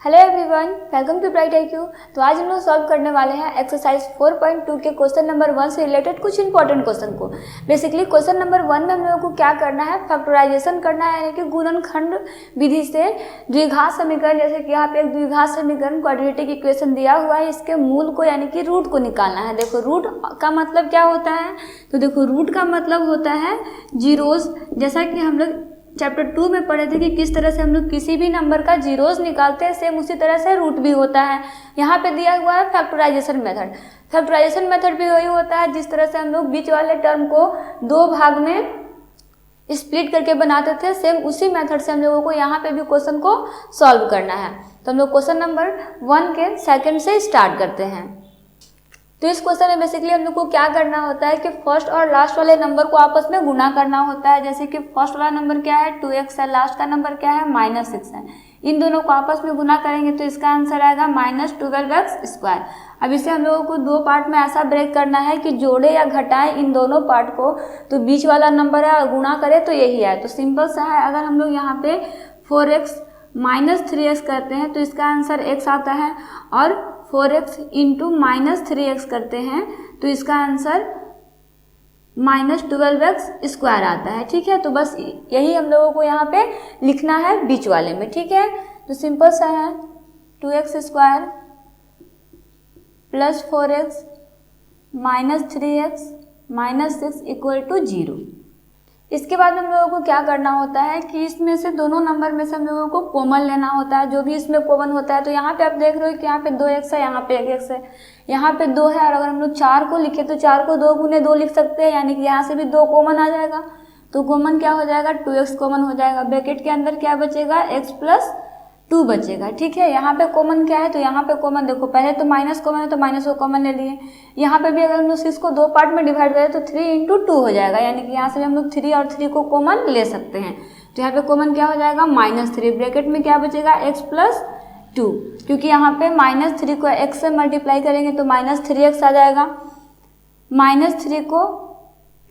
Hello everyone, welcome to bright IQ। तो आज हम लोग सॉल्व करने वाले हैं एक्सरसाइज 4.2 के क्वेश्चन नंबर 1 से रिलेटेड कुछ इंपॉर्टेंट क्वेश्चन को। बेसिकली क्वेश्चन नंबर 1 में हम लोगों को क्या करना है, फैक्टराइजेशन करना है, यानी कि गुणनखंड विधि से द्विघात समीकरण, जैसे कि यहाँ पे एक द्विघात समीकरण क्वाड्रेटिक इक्वेशन दिया हुआ है, इसके मूल को यानी कि रूट को निकालना है। देखो रूट का मतलब क्या होता है, तो देखो रूट का मतलब होता है जीरोज। जैसा कि हम लोग चैप्टर 2 में पढ़े थे कि किस तरह से हम लोग किसी भी नंबर का जीरोस निकालते हैं, सेम उसी तरह से रूट भी होता है। यहाँ पे दिया हुआ है फैक्टराइजेशन मेथड। फैक्टराइजेशन मेथड भी वही होता है जिस तरह से हम लोग बीच वाले टर्म को दो भाग में स्प्लिट करके बनाते थे, सेम उसी मेथड से हम लोगों को यहाँ पे भी क्वेश्चन को सॉल्व करना है। तो हम लोग क्वेश्चन नंबर 1 के सेकेंड से स्टार्ट करते हैं। तो इस क्वेश्चन में बेसिकली हम लोग को क्या करना होता है कि फर्स्ट और लास्ट वाले नंबर को आपस में गुना करना होता है। जैसे कि फर्स्ट वाला नंबर क्या है, 2x है, लास्ट का नंबर क्या है, -6 है। इन दोनों को आपस में गुना करेंगे तो इसका आंसर आएगा -12x²। अब इसे हम लोगों को दो पार्ट में ऐसा ब्रेक करना है कि जोड़े या घटाएं इन दोनों पार्ट को, तो बीच वाला नंबर है और गुणा करें तो यही है। तो सिंपल सा है, अगर हम लोग यहाँ पे 4x -3x करते हैं तो इसका आंसर x आता है, और 4x इंटू -3x करते हैं तो इसका आंसर -12x² आता है। ठीक है, तो बस यही हम लोगों को यहाँ पे लिखना है बीच वाले में। ठीक है, तो सिंपल सा है, 2x² plus 4x -3x -6 equal to 0। इसके बाद हम लोगों को क्या करना होता है कि इसमें से दोनों नंबर में से हम लोगों को कॉमन लेना होता है, जो भी इसमें कॉमन होता है। तो यहाँ पे आप देख रहे हो कि यहाँ पे 2x है, यहाँ पे 1x है, यहाँ पे 2 है, और अगर हम लोग 4 को लिखे तो 4 को 2 गुने 2 लिख सकते हैं, यानी कि यहाँ से भी 2 कॉमन आ जाएगा। तो कॉमन क्या हो जाएगा, 2x कॉमन हो जाएगा। ब्रैकेट के अंदर क्या बचेगा, x+2 बचेगा। ठीक है, यहाँ पे कॉमन क्या है, तो यहाँ पे कॉमन देखो, पहले तो माइनस कॉमन है तो माइनस को कॉमन ले लिए। यहाँ पे भी अगर हम लोग इसको दो पार्ट में डिवाइड करें तो 3 × 2 हो जाएगा, यानी कि यहाँ से भी हम लोग 3 और 3 को कॉमन ले सकते हैं। तो यहाँ पे कॉमन क्या हो जाएगा, -3। ब्रैकेट में क्या बचेगा, x+2, क्योंकि यहाँ पे -3 को x से मल्टीप्लाई करेंगे तो -3x आ जाएगा, -3 को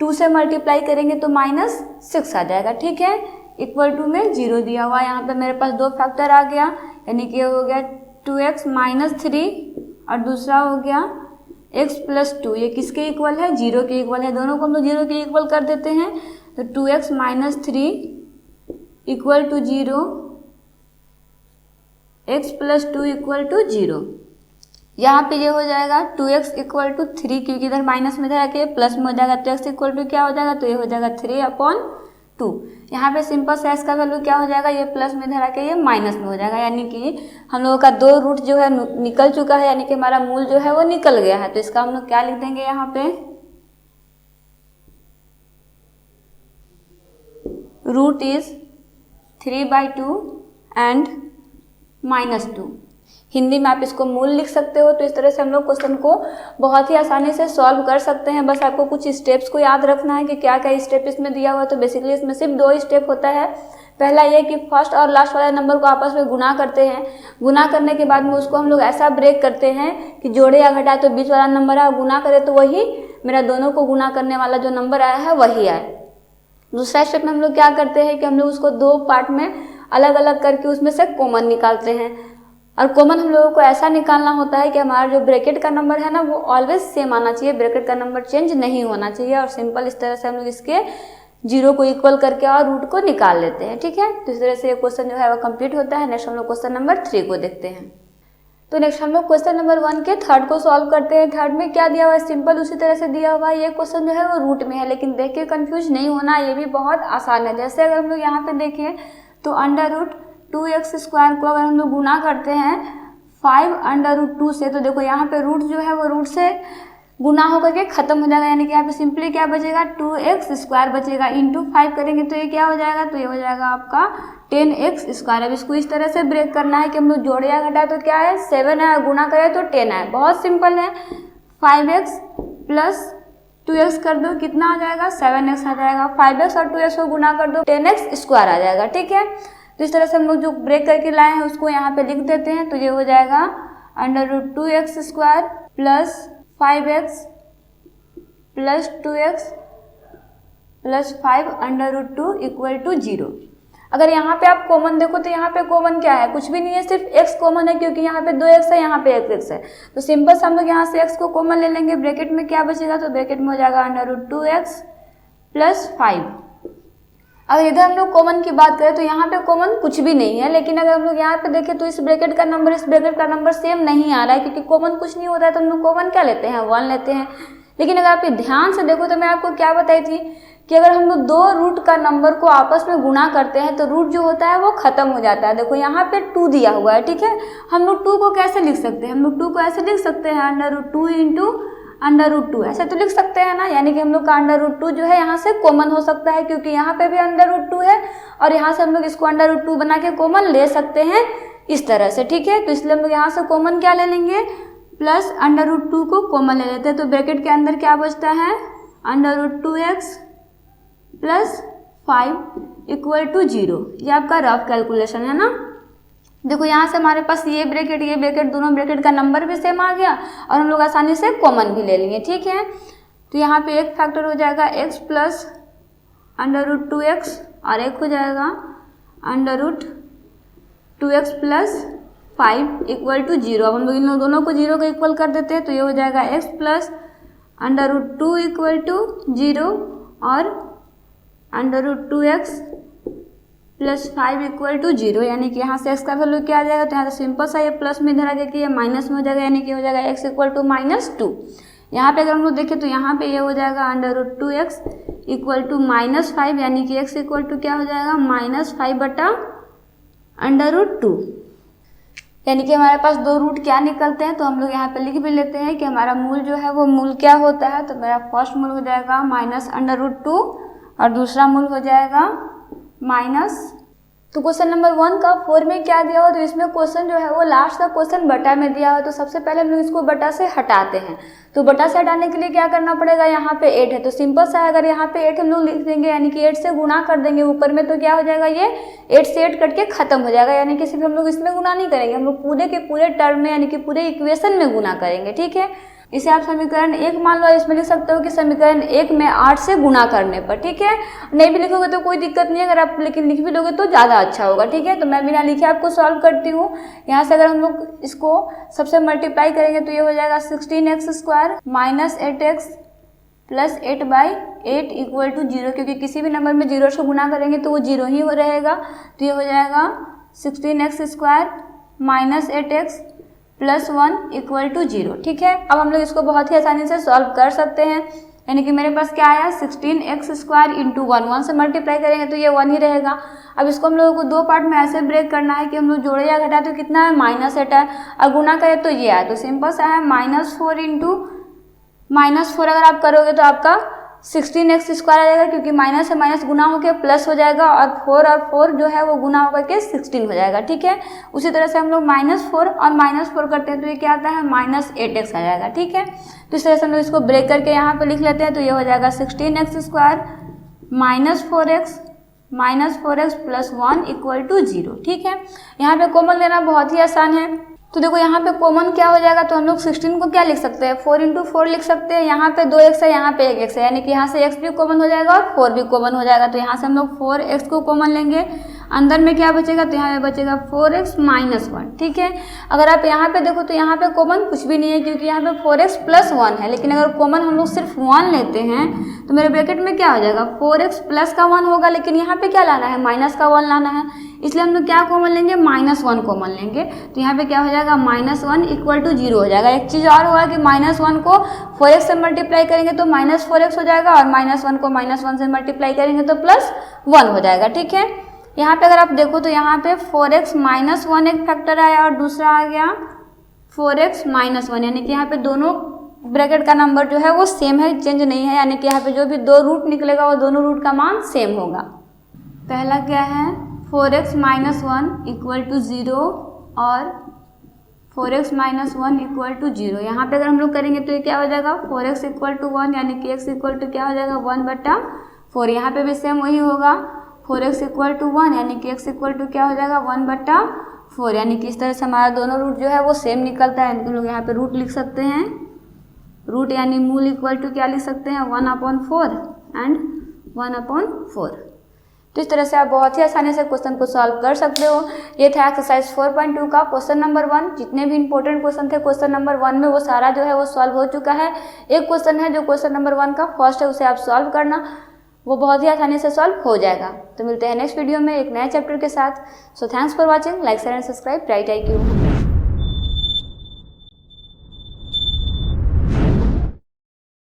2 से मल्टीप्लाई करेंगे तो -6 आ जाएगा। ठीक है, इक्वल टू में 0 दिया हुआ है। यहाँ पे मेरे पास दो फैक्टर आ गया, यानी कि हो गया 2x -3 और दूसरा हो गया x+2। ये किसके इक्वल है, 0 के इक्वल है। दोनों को हम लोग 0 के इक्वल कर देते हैं, तो 2x -3 equal to 0, x+2 equal to 0। यहाँ पे ये हो जाएगा 2x इक्वल टू 3, क्योंकि इधर माइनस में था कि प्लस में हो जाएगा, तो x इक्वल टू क्या हो जाएगा, तो ये हो जाएगा 3/2। यहाँ पे सिंपल से x का वैल्यू क्या हो जाएगा, ये प्लस में धरा के ये माइनस में हो जाएगा, यानी कि हम लोगों का दो रूट जो है निकल चुका है, यानी कि हमारा मूल जो है वो निकल गया है। तो इसका हम लोग क्या लिख देंगे, यहाँ पे रूट इज 3/2 एंड -2। हिंदी में आप इसको मूल लिख सकते हो। तो इस तरह से हम लोग क्वेश्चन को बहुत ही आसानी से सॉल्व कर सकते हैं। बस आपको कुछ स्टेप्स को याद रखना है कि क्या क्या स्टेप इसमें दिया हुआ है। तो बेसिकली इसमें सिर्फ 2 स्टेप होता है। पहला ये कि फर्स्ट और लास्ट वाले नंबर को आपस में गुना करते हैं। गुना करने के बाद में उसको हम लोग ऐसा ब्रेक करते हैं कि जोड़े या घटाए तो बीच वाला नंबर है, गुना करें तो वही मेरा दोनों को गुना करने वाला जो नंबर आया है वही आए। दूसरा स्टेप में हम लोग क्या करते हैं कि हम लोग उसको दो पार्ट में अलग अलग करके उसमें से कॉमन निकालते हैं। और कॉमन हम लोगों को ऐसा निकालना होता है कि हमारा जो ब्रैकेट का नंबर है ना वो ऑलवेज सेम आना चाहिए, ब्रैकेट का नंबर चेंज नहीं होना चाहिए। और सिंपल इस तरह से हम लोग इसके 0 को इक्वल करके और रूट को निकाल लेते हैं। ठीक है, तो इस तरह से ये क्वेश्चन जो है वो कंप्लीट होता है। नेक्स्ट हम लोग क्वेश्चन नंबर 3 को देखते हैं। तो नेक्स्ट हम लोग क्वेश्चन नंबर 1 के थर्ड को सॉल्व करते हैं। थर्ड में क्या दिया हुआ है, सिंपल उसी तरह से दिया हुआ है। ये क्वेश्चन जो है वो रूट में है, लेकिन देख के कंफ्यूज नहीं होना, ये भी बहुत आसान है। जैसे अगर हम लोग यहाँ पे देखें तो √2x² को अगर हम लोग गुना करते हैं 5√2 से, तो देखो यहाँ पे रूट जो है वो रूट से गुना होकर के खत्म हो जाएगा, यानी कि यहाँ पे सिंपली क्या बचेगा, 2x² बचेगा। इंटू 5 करेंगे तो ये क्या हो जाएगा, तो ये हो जाएगा आपका 10x²। अब इसको इस तरह से ब्रेक करना है कि हम लोग जोड़े या घटाए तो क्या है, 7 है, और गुना करें तो 10 है। बहुत सिंपल है। 5x प्लस 2x कर दो, कितना आ जाएगा, 7x आ जाएगा। 5x और 2x को गुना कर दो, 10x² आ जाएगा। ठीक है, तो इस तरह से हम लोग जो ब्रेक करके लाए हैं उसको यहाँ पे लिख देते हैं। तो ये हो जाएगा √2x² plus 5x plus 2x plus 5 √2 equal to 0। अगर यहाँ पे आप कॉमन देखो तो यहाँ पे कॉमन क्या है, कुछ भी नहीं है, सिर्फ x कॉमन है क्योंकि यहाँ पे 2x है, यहाँ पे 1x है। तो सिंपल से हम लोग यहाँ से x को कॉमन ले लेंगे, ब्रैकेट में क्या बचेगा, तो ब्रैकेट में हो जाएगा √2x + 5। अगर इधर हम लोग कॉमन की बात करें तो यहाँ पे कॉमन कुछ भी नहीं है, लेकिन अगर हम लोग यहाँ पे देखें तो इस ब्रैकेट का नंबर इस ब्रैकेट का नंबर सेम नहीं आ रहा है, क्योंकि कॉमन कुछ नहीं होता है तो हम लोग कॉमन क्या लेते हैं, 1 लेते हैं। लेकिन अगर आप ध्यान से देखो तो मैं आपको क्या बताई थी कि अगर हम लोग दो रूट का नंबर को आपस में गुणा करते हैं तो रूट जो होता है वो खत्म हो जाता है। देखो यहाँ पे 2 दिया हुआ है, ठीक है, हम लोग 2 को कैसे लिख सकते हैं, हम लोग 2 को ऐसे लिख सकते हैं √2 × √2, ऐसे तो लिख सकते हैं ना, यानी कि हम लोग का √2 जो है यहाँ से कॉमन हो सकता है, क्योंकि यहाँ पे भी √2 है और यहाँ से हम लोग इसको √2 बना के कॉमन ले सकते हैं इस तरह से, ठीक है। तो इसलिए हम लोग यहाँ से कॉमन क्या ले लेंगे, प्लस √2 को कॉमन ले लेते हैं, तो ब्रैकेट के अंदर क्या बचता है, √2x + 5 = 0। ये आपका रफ कैलकुलेशन है ना। देखो यहाँ से हमारे पास ये ब्रैकेट दोनों ब्रैकेट का नंबर भी सेम आ गया और हम लोग आसानी से कॉमन भी ले लेंगे, ठीक है। तो यहाँ पे एक फैक्टर हो जाएगा x + √2x और एक हो जाएगा √2x + 5 = 0। अब हम लोग इन दोनों को 0 को इक्वल कर देते हैं, तो ये हो जाएगा x + √2 = 0 और √2x + 5 = 0, यानी कि यहाँ से x का वैल्यू क्या आ जाएगा, तो यहाँ से सिंपल सा ये प्लस में इधर आगे कि ये माइनस में हो जाएगा, यानी कि हो जाएगा x = -2। यहाँ पे अगर हम लोग देखें तो यहाँ पे ये हो जाएगा √2x = -5, यानी कि x इक्वल क्या हो जाएगा, -5/√2, यानी कि हमारे पास दो रूट क्या निकलते हैं, तो हम लोग यहाँ पे लिख भी लेते हैं कि हमारा मूल जो है वो मूल क्या होता है। तो मेरा फर्स्ट मूल हो जाएगा -√2 और दूसरा मूल हो जाएगा माइनस। तो क्वेश्चन नंबर 1 का 4 में क्या दिया हुआ, तो इसमें क्वेश्चन जो है वो लास्ट का क्वेश्चन बटा में दिया हुआ। तो सबसे पहले हम लोग इसको बटा से हटाते हैं। तो बटा से हटाने के लिए क्या करना पड़ेगा, यहाँ पे 8 है तो सिंपल सा है, अगर यहाँ पे 8 हम लोग लिख देंगे यानी कि 8 से गुणा कर देंगे ऊपर में, तो क्या हो जाएगा, ये 8 से 8 कट के खत्म हो जाएगा, यानी कि सिर्फ हम लोग इसमें गुणा नहीं करेंगे, हम लोग पूरे के पूरे टर्म में यानी कि पूरे इक्वेशन में गुणा करेंगे, ठीक है। इसे आप समीकरण 1 मान लो, इसमें लिख सकते हो कि समीकरण 1 में 8 से गुणा करने पर, ठीक है। नहीं भी लिखोगे तो कोई दिक्कत नहीं है, अगर आप लेकिन लिख भी दोगे तो ज़्यादा अच्छा होगा, ठीक है। तो मैं बिना लिखे आपको सॉल्व करती हूँ। यहाँ से अगर हम लोग इसको सबसे मल्टीप्लाई करेंगे तो ये हो जाएगा 16x² - 8x + 8/8 = 0, क्योंकि किसी भी नंबर में 0 से गुणा करेंगे तो वो 0 ही हो रहेगा। तो ये हो जाएगा 16x² - 8x + 1 = 0, ठीक है। अब हम लोग इसको बहुत ही आसानी से सॉल्व कर सकते हैं, यानी कि मेरे पास क्या आया, 16x² × 1 से मल्टीप्लाई करेंगे तो ये 1 ही रहेगा। अब इसको हम लोगों को दो पार्ट में ऐसे ब्रेक करना है कि हम लोग जोड़े या घटाए तो कितना है, -8 है, और गुना करें तो ये आया, तो सिंपल सा है -4 अगर आप करोगे तो आपका 16x² आ जाएगा, क्योंकि माइनस से माइनस गुना होकर प्लस हो जाएगा और 4 जो है वो गुना होकर के 16 हो जाएगा, ठीक है। उसी तरह से हम लोग -4 और -4 करते हैं तो ये क्या आता है, -8x आ जाएगा, ठीक है। तो इस तरह से हम लोग इसको ब्रेक करके यहाँ पे लिख लेते हैं, तो ये हो जाएगा 16x² - 4x + 1 = 0, ठीक है। यहाँ पे कॉमन लेना बहुत ही आसान है। तो देखो यहाँ पे कॉमन क्या हो जाएगा, तो हम लोग 16 को क्या लिख सकते हैं, 4 × 4 लिख सकते हैं। यहाँ पे 2x है, यहाँ पे 1x है, यानी कि यहाँ से x भी कॉमन हो जाएगा और 4 भी कॉमन हो जाएगा। तो यहाँ से हम लोग 4x को कॉमन लेंगे, अंदर में क्या बचेगा, तो यहाँ पे बचेगा 4x - 1, ठीक है। अगर आप यहाँ पे देखो तो यहाँ पे कॉमन कुछ भी नहीं है, क्योंकि यहाँ पे 4x + 1 है, लेकिन अगर कॉमन हम लोग सिर्फ 1 लेते हैं तो मेरे ब्रैकेट में क्या हो जाएगा, 4x + का 1 होगा, लेकिन यहाँ पे क्या लाना है, माइनस का 1 लाना है, इसलिए हम लोग क्या कॉमन लेंगे, -1 कॉमन लेंगे। तो यहाँ पे क्या हो जाएगा, -1 = 0 हो जाएगा। एक चीज़ और होगा कि -1 को 4x से मल्टीप्लाई करेंगे तो -4x हो जाएगा, और -1 को -1 से मल्टीप्लाई करेंगे तो +1 हो जाएगा, ठीक है। यहाँ पे अगर आप देखो तो यहाँ पे 4x - 1 एक फैक्टर आया और दूसरा आ गया 4x - 1, यानी कि यहाँ पे दोनों ब्रैकेट का नंबर जो है वो सेम है, चेंज नहीं है, यानी कि यहाँ पे जो भी दो रूट निकलेगा वो दोनों रूट का मान सेम होगा। पहला क्या है, 4x - 1 = 0 और 4x - 1 = 0। यहाँ पे अगर हम लोग करेंगे तो ये क्या हो जाएगा, 4x = 1, यानी कि x क्या हो जाएगा, 1/4। यहाँ पे भी सेम वही होगा, 4x = 1, यानी कि x क्या हो जाएगा, 1/4, यानी कि इस तरह से हमारा दोनों रूट जो है वो सेम निकलता है। हम लोग यहाँ पे रूट लिख सकते हैं, रूट यानी मूल क्या लिख सकते हैं, 1/4 एंड 1/4। तो इस तरह से आप बहुत ही आसानी से क्वेश्चन को सॉल्व कर सकते हो। ये था एक्सरसाइज 4.2 का क्वेश्चन नंबर 1। जितने भी इंपॉर्टेंट क्वेश्चन थे क्वेश्चन नंबर 1 में वो सारा जो है वो सॉल्व हो चुका है। एक क्वेश्चन है जो क्वेश्चन नंबर 1 का फर्स्ट है, उसे आप सॉल्व करना, वो बहुत ही आसानी से सॉल्व हो जाएगा। तो मिलते हैं नेक्स्ट वीडियो में एक नए चैप्टर के साथ। So thanks for watching, like share and subscribe, right IQ।